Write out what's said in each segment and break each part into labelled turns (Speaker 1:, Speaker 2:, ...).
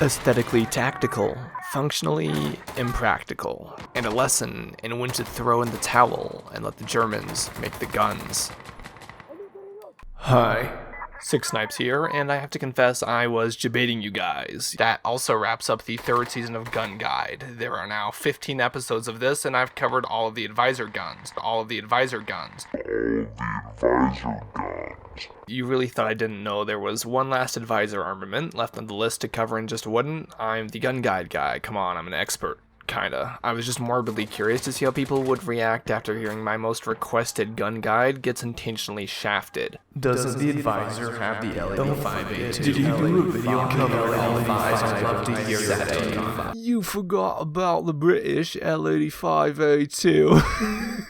Speaker 1: Aesthetically tactical, functionally impractical, and a lesson in when to throw in the towel and let the Germans make the guns. Hi, Six Snipes here, and I have to confess I was debating you guys. That also wraps up the third season of Gun Guide. There are now 15 episodes of this, and I've covered all of the advisor guns. You really thought I didn't know there was one last advisor armament left on the list to cover and just wouldn't? I'm the Gun Guide guy, come on, I'm an expert. Kinda. I was just morbidly curious to see how people would react after hearing my most requested gun guide gets intentionally shafted.
Speaker 2: Doesn't the advisor have the L85A2?
Speaker 1: Did you do a video covering L85? I'd love to hear that. You forgot about the British L85A2.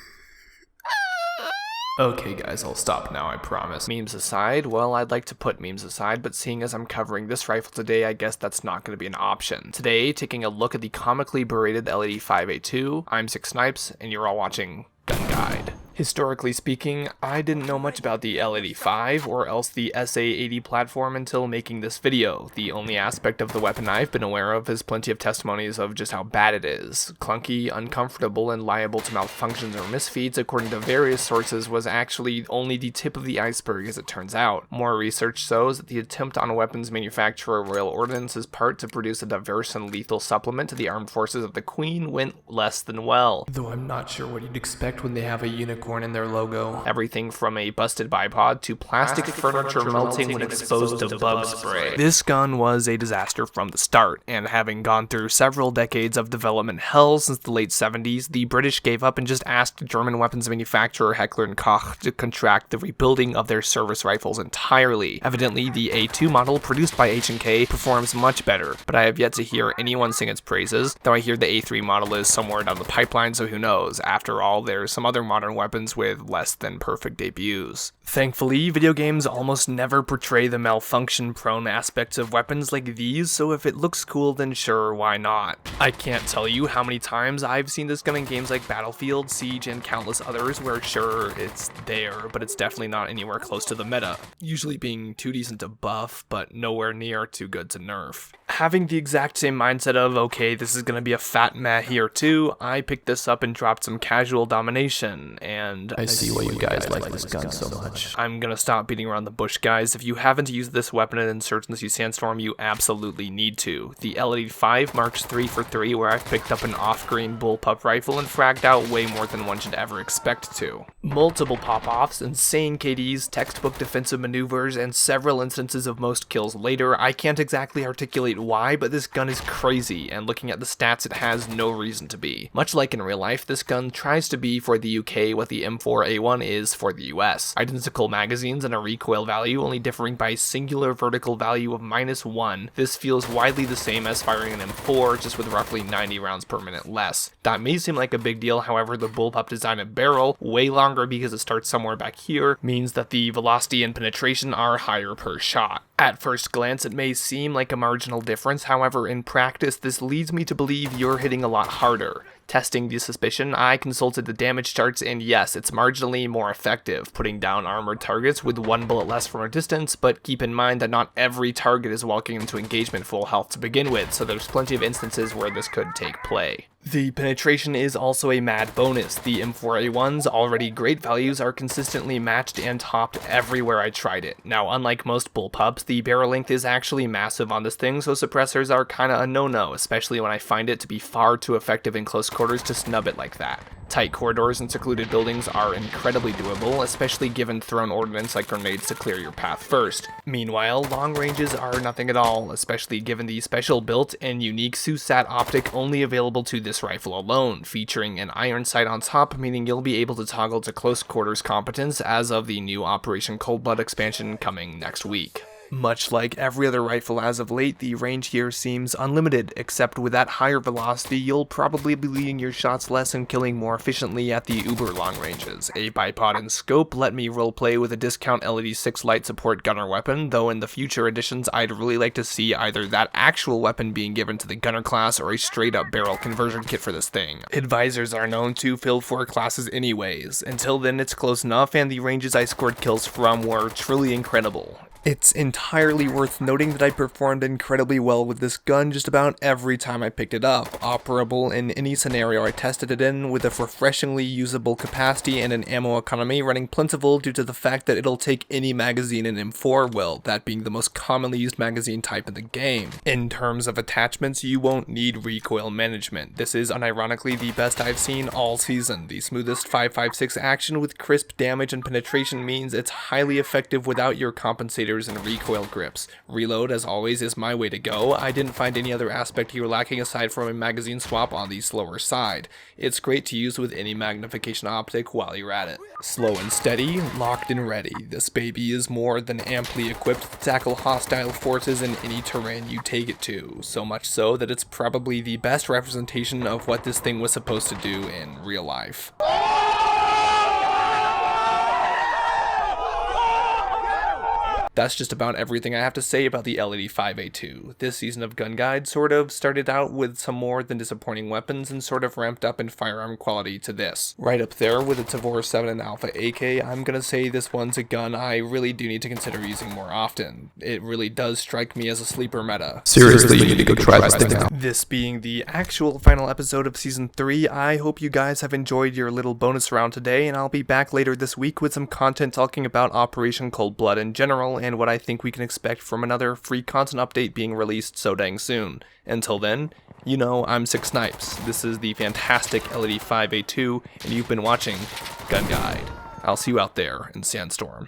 Speaker 1: Okay guys, I'll stop now, I promise. Memes aside, well, I'd like to put memes aside, but seeing as I'm covering this rifle today, I guess that's not going to be an option. Today, taking a look at the comically berated L85A2, I'm Six Snipes, and you're all watching Gun Guide. Historically speaking, I didn't know much about the L85 or else the SA-80 platform until making this video. The only aspect of the weapon I've been aware of is plenty of testimonies of just how bad it is. Clunky, uncomfortable, and liable to malfunctions or misfeeds according to various sources was actually only the tip of the iceberg as it turns out. More research shows that the attempt on weapons manufacturer Royal Ordnance's part to produce a diverse and lethal supplement to the armed forces of the Queen went less than well. Though I'm not sure what you'd expect when they have a unicorn in their logo. Everything from a busted bipod to plastic furniture melting when exposed to bug spray. This gun was a disaster from the start, and having gone through several decades of development hell since the late 70s, the British gave up and just asked German weapons manufacturer Heckler & Koch to contract the rebuilding of their service rifles entirely. Evidently, the A2 model produced by H&K performs much better, but I have yet to hear anyone sing its praises, though I hear the A3 model is somewhere down the pipeline, so who knows. After all, there's some other modern weapons with less than perfect debuts. Thankfully, video games almost never portray the malfunction-prone aspects of weapons like these, so if it looks cool, then sure, why not? I can't tell you how many times I've seen this gun in games like Battlefield, Siege, and countless others where sure, it's there, but it's definitely not anywhere close to the meta. Usually being too decent to buff, but nowhere near too good to nerf. Having the exact same mindset of, okay, this is gonna be a fat meh here too, I picked this up and dropped some casual domination, and
Speaker 2: I see why you guys like this gun so much.
Speaker 1: I'm gonna stop beating around the bush, guys. If you haven't used this weapon in Insurgency Sandstorm, you absolutely need to. The L85 marks 3 for 3, where I've picked up an off-green bullpup rifle and fragged out way more than one should ever expect to. Multiple pop-offs, insane KDs, textbook defensive maneuvers, and several instances of most kills later. I can't exactly articulate why, but this gun is crazy, and looking at the stats, it has no reason to be. Much like in real life, this gun tries to be for the UK what the M4A1 is for the US. Identical magazines and a recoil value only differing by a singular vertical value of -1. This feels widely the same as firing an M4, just with roughly 90 rounds per minute less. That may seem like a big deal, however the bullpup design and barrel, way longer because it starts somewhere back here, means that the velocity and penetration are higher per shot. At first glance, it may seem like a marginal difference, however in practice this leads me to believe you're hitting a lot harder. Testing the suspicion, I consulted the damage charts, and yes, it's marginally more effective, putting down armored targets with 1 bullet less from a distance, but keep in mind that not every target is walking into engagement full health to begin with, so there's plenty of instances where this could take play. The penetration is also a mad bonus. The M4A1's already great values are consistently matched and topped everywhere I tried it. Now, unlike most bullpups, the barrel length is actually massive on this thing, so suppressors are kinda a no-no, especially when I find it to be far too effective in close quarters to snub it like that. Tight corridors and secluded buildings are incredibly doable, especially given thrown ordnance like grenades to clear your path first. Meanwhile, long ranges are nothing at all, especially given the special built and unique SUSAT optic only available to this rifle alone, featuring an iron sight on top, meaning you'll be able to toggle to close quarters competence as of the new Operation Cold Blood expansion coming next week. Much like every other rifle as of late, the range here seems unlimited, except with that higher velocity, you'll probably be leading your shots less and killing more efficiently at the uber long ranges. A bipod and scope let me roleplay with a discount L86 light support gunner weapon, though in the future editions I'd really like to see either that actual weapon being given to the gunner class or a straight up barrel conversion kit for this thing. Advisors are known to fill 4 classes anyways. Until then it's close enough, and the ranges I scored kills from were truly incredible. It's entirely worth noting that I performed incredibly well with this gun just about every time I picked it up, operable in any scenario I tested it in, with a refreshingly usable capacity and an ammo economy running plentiful due to the fact that it'll take any magazine in M4 will, that being the most commonly used magazine type in the game. In terms of attachments, you won't need recoil management. This is unironically the best I've seen all season. The smoothest 5.56 action with crisp damage and penetration means it's highly effective without your compensators and recoil grips. Reload, as always, is my way to go. I didn't find any other aspect here lacking aside from a magazine swap on the slower side. It's great to use with any magnification optic while you're at it. Slow and steady, locked and ready. This baby is more than amply equipped to tackle hostile forces in any terrain you take it to, so much so that it's probably the best representation of what this thing was supposed to do in real life. That's just about everything I have to say about the L85A2. This season of Gun Guide sort of started out with some more than disappointing weapons and sort of ramped up in firearm quality to this. Right up there with the Tavor 7 and Alpha AK, I'm gonna say this one's a gun I really do need to consider using more often. It really does strike me as a sleeper meta.
Speaker 2: Seriously, you need to go try this thing out.
Speaker 1: This being the actual final episode of Season 3, I hope you guys have enjoyed your little bonus round today, and I'll be back later this week with some content talking about Operation Cold Blood in general, and what I think we can expect from another free content update being released so dang soon. Until then, you know, I'm Six Snipes, this is the fantastic L85A2, and you've been watching Gun Guide. I'll see you out there in Sandstorm.